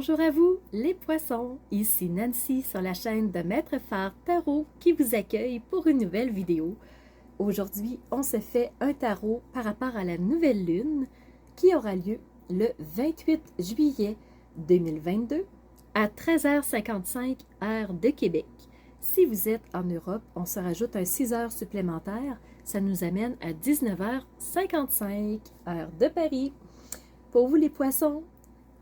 Bonjour à vous, les poissons! Ici Nancy sur la chaîne de Maître Phare Tarot qui vous accueille pour une nouvelle vidéo. Aujourd'hui, on se fait un tarot par rapport à la nouvelle lune qui aura lieu le 28 juillet 2022 à 13h55 heure de Québec. Si vous êtes en Europe, on se rajoute un 6 heures supplémentaires. Ça nous amène à 19h55 heure de Paris. Pour vous les poissons,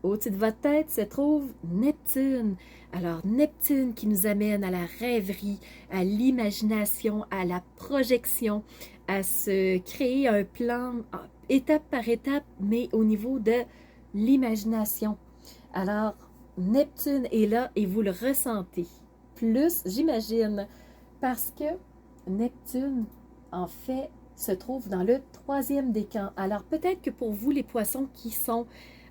au-dessus de votre tête se trouve Neptune. Alors, Neptune qui nous amène à la rêverie, à l'imagination, à la projection, à se créer un plan étape par étape, mais au niveau de l'imagination. Alors, Neptune est là et vous le ressentez. Plus, j'imagine, parce que Neptune, en fait, se trouve dans le 3e décan. Alors, peut-être que pour vous, les poissons qui sont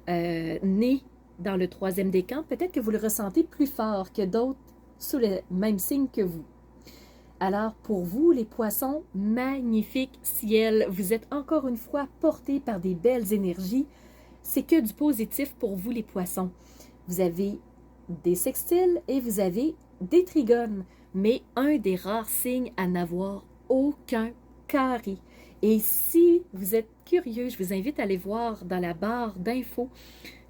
nés dans le 3e décan, peut-être que vous le ressentez plus fort que d'autres sous le même signe que vous. Alors, pour vous, les poissons, magnifique ciel, vous êtes encore une fois portés par des belles énergies. C'est que du positif pour vous, les poissons. Vous avez des sextiles et vous avez des trigones, mais un des rares signes à n'avoir aucun carré. Et si vous êtes curieux, je vous invite à aller voir dans la barre d'infos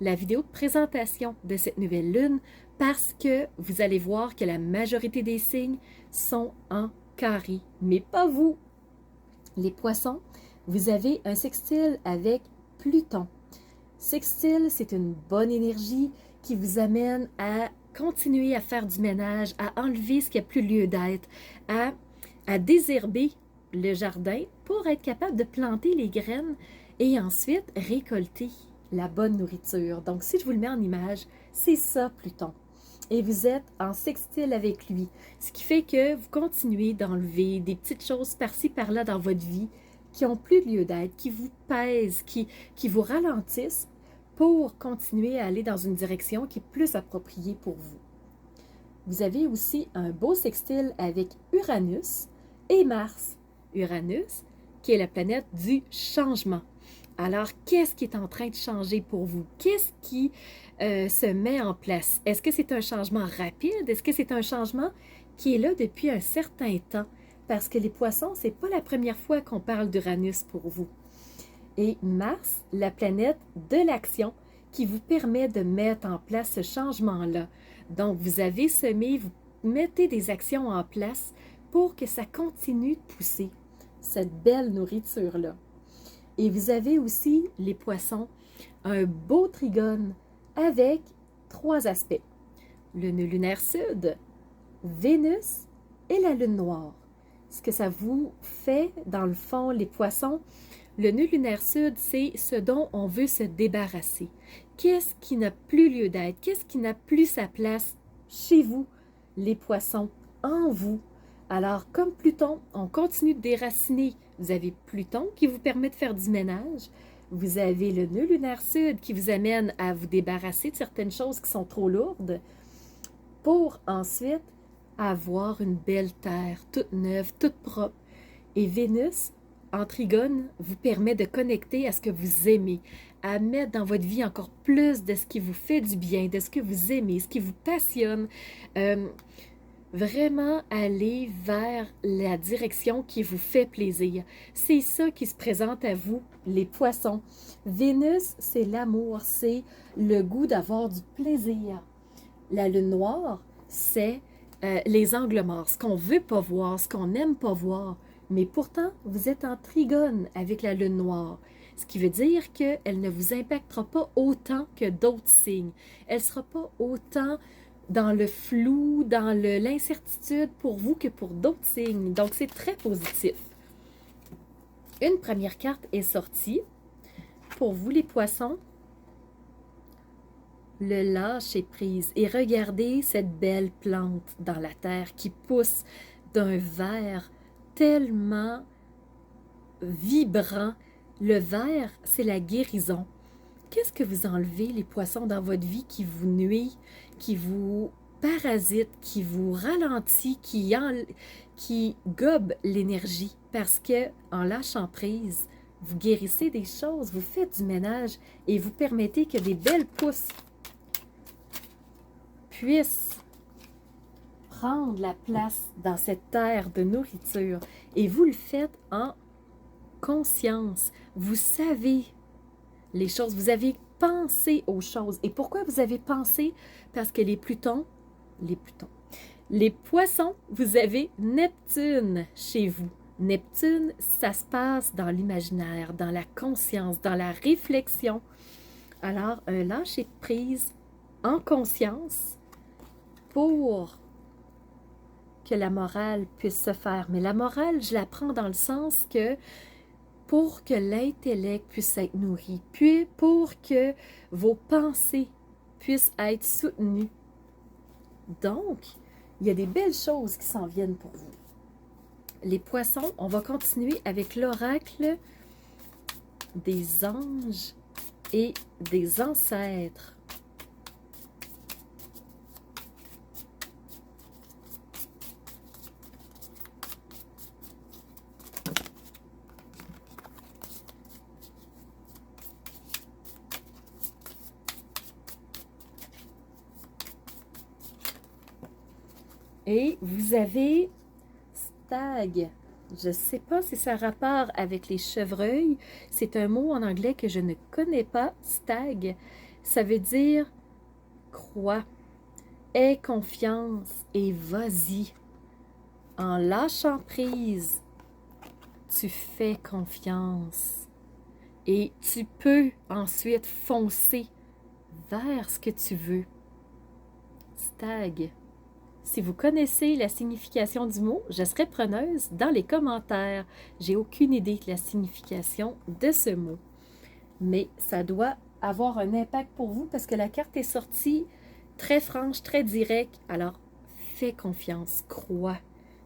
la vidéo de présentation de cette nouvelle lune parce que vous allez voir que la majorité des signes sont en carré, mais pas vous. Les poissons, vous avez un sextile avec Pluton. Sextile, c'est une bonne énergie qui vous amène à continuer à faire du ménage, à enlever ce qui n'a plus lieu d'être, à désherber le jardin pour être capable de planter les graines et ensuite récolter la bonne nourriture. Donc, si je vous le mets en image, c'est ça Pluton. Et vous êtes en sextile avec lui, ce qui fait que vous continuez d'enlever des petites choses par-ci, par-là dans votre vie qui n'ont plus lieu d'être, qui vous pèsent, qui vous ralentissent pour continuer à aller dans une direction qui est plus appropriée pour vous. Vous avez aussi un beau sextile avec Uranus et Mars. Uranus, qui est la planète du changement. Alors, qu'est-ce qui est en train de changer pour vous? Qu'est-ce qui se met en place? Est-ce que c'est un changement rapide? Est-ce que c'est un changement qui est là depuis un certain temps? Parce que les poissons, ce n'est pas la première fois qu'on parle d'Uranus pour vous. Et Mars, la planète de l'action, qui vous permet de mettre en place ce changement-là. Donc, vous avez semé, vous mettez des actions en place pour que ça continue de pousser, cette belle nourriture-là. Et vous avez aussi, les poissons, un beau trigone avec 3 aspects. Le nœud lunaire sud, Vénus et la lune noire. Ce que ça vous fait, dans le fond, les poissons, le nœud lunaire sud, c'est ce dont on veut se débarrasser. Qu'est-ce qui n'a plus lieu d'être? Qu'est-ce qui n'a plus sa place chez vous, les poissons, en vous? Alors, comme Pluton, on continue de déraciner. Vous avez Pluton qui vous permet de faire du ménage. Vous avez le nœud lunaire sud qui vous amène à vous débarrasser de certaines choses qui sont trop lourdes pour ensuite avoir une belle terre toute neuve, toute propre. Et Vénus, en trigone, vous permet de connecter à ce que vous aimez, à mettre dans votre vie encore plus de ce qui vous fait du bien, de ce que vous aimez, ce qui vous passionne. Vraiment aller vers la direction qui vous fait plaisir. C'est ça qui se présente à vous, les poissons. Vénus, c'est l'amour, c'est le goût d'avoir du plaisir. La lune noire, c'est les angles morts, ce qu'on ne veut pas voir, ce qu'on n'aime pas voir. Mais pourtant, vous êtes en trigone avec la lune noire. Ce qui veut dire qu'elle ne vous impactera pas autant que d'autres signes. Elle ne sera pas autant dans le flou, dans l'incertitude pour vous que pour d'autres signes. Donc, c'est très positif. Une première carte est sortie. Pour vous, les poissons, le lâcher-prise. Et regardez cette belle plante dans la terre qui pousse d'un vert tellement vibrant. Le vert, c'est la guérison. Qu'est-ce que vous enlevez, les poissons, dans votre vie qui vous nuit, qui vous parasite, qui vous ralentit, qui gobe l'énergie? Parce que en lâchant prise, vous guérissez des choses, vous faites du ménage et vous permettez que des belles pousses puisse prendre la place dans cette terre de nourriture. Et vous le faites en conscience. Vous savez les choses, vous avez pensé aux choses. Et pourquoi vous avez pensé? Parce que les poissons, vous avez Neptune chez vous. Neptune, ça se passe dans l'imaginaire, dans la conscience, dans la réflexion. Alors, un lâcher-prise en conscience pour que la morale puisse se faire. Mais la morale, je la prends dans le sens que pour que l'intellect puisse être nourri, puis pour que vos pensées puissent être soutenues. Donc, il y a des belles choses qui s'en viennent pour vous. Les poissons, on va continuer avec l'oracle des anges et des ancêtres. Et vous avez stag. Je ne sais pas si ça a rapport avec les chevreuils. C'est un mot en anglais que je ne connais pas. Stag. Ça veut dire crois, aie confiance et vas-y. En lâchant prise, tu fais confiance. Et tu peux ensuite foncer vers ce que tu veux. Stag. Si vous connaissez la signification du mot, je serai preneuse dans les commentaires. J'ai aucune idée de la signification de ce mot. Mais ça doit avoir un impact pour vous parce que la carte est sortie très franche, très directe. Alors, fais confiance, crois.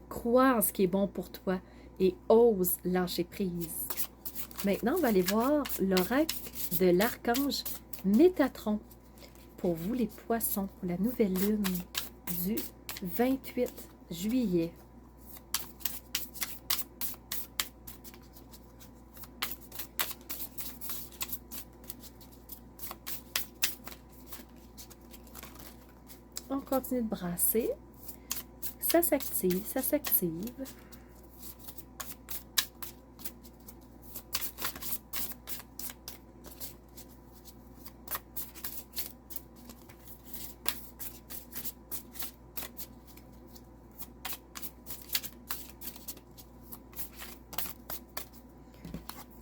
Crois en ce qui est bon pour toi et ose lâcher prise. Maintenant, on va aller voir l'oracle de l'archange Métatron. Pour vous, les poissons, pour la nouvelle lune du 28 juillet. On continue de brasser. Ça s'active, ça s'active.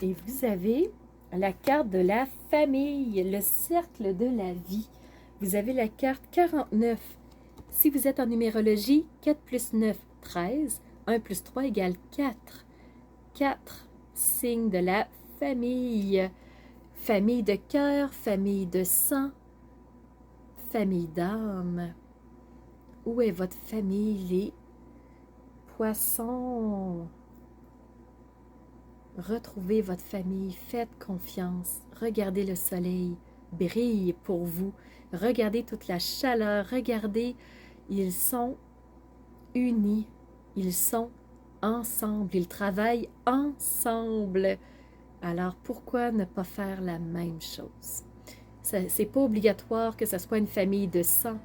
Et vous avez la carte de la famille, le cercle de la vie. Vous avez la carte 49. Si vous êtes en numérologie, 4 plus 9, 13. 1 plus 3 égale 4. 4, signe de la famille. Famille de cœur, famille de sang, famille d'âme. Où est votre famille, les poissons? Retrouvez votre famille, faites confiance, regardez le soleil, brille pour vous, regardez toute la chaleur, regardez, ils sont unis, ils sont ensemble, ils travaillent ensemble. Alors pourquoi ne pas faire la même chose? C'est pas obligatoire que ce soit une famille de sang,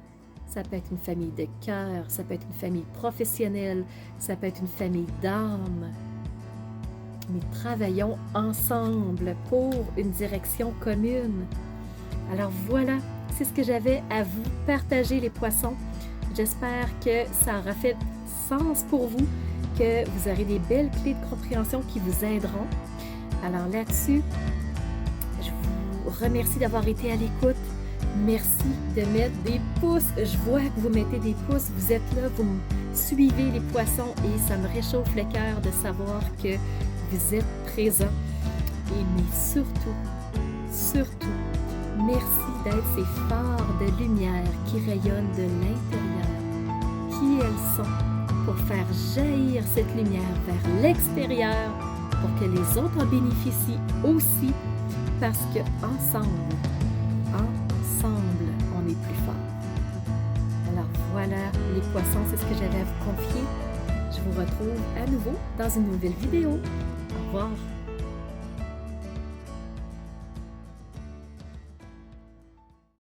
ça peut être une famille de cœur, ça peut être une famille professionnelle, ça peut être une famille d'âme. Mais travaillons ensemble pour une direction commune. Alors voilà, c'est ce que j'avais à vous partager, les poissons. J'espère que ça aura fait sens pour vous, que vous aurez des belles clés de compréhension qui vous aideront. Alors là-dessus, je vous remercie d'avoir été à l'écoute. Merci de mettre des pouces. Je vois que vous mettez des pouces. Vous êtes là, vous me suivez, les poissons, et ça me réchauffe le cœur de savoir que vous êtes présents. Et mais surtout, merci d'être ces phares de lumière qui rayonnent de l'intérieur. Qui elles sont pour faire jaillir cette lumière vers l'extérieur, pour que les autres en bénéficient aussi, parce que ensemble, on est plus fort. Alors voilà, les poissons, c'est ce que j'avais à vous confier. Je vous retrouve à nouveau dans une nouvelle vidéo.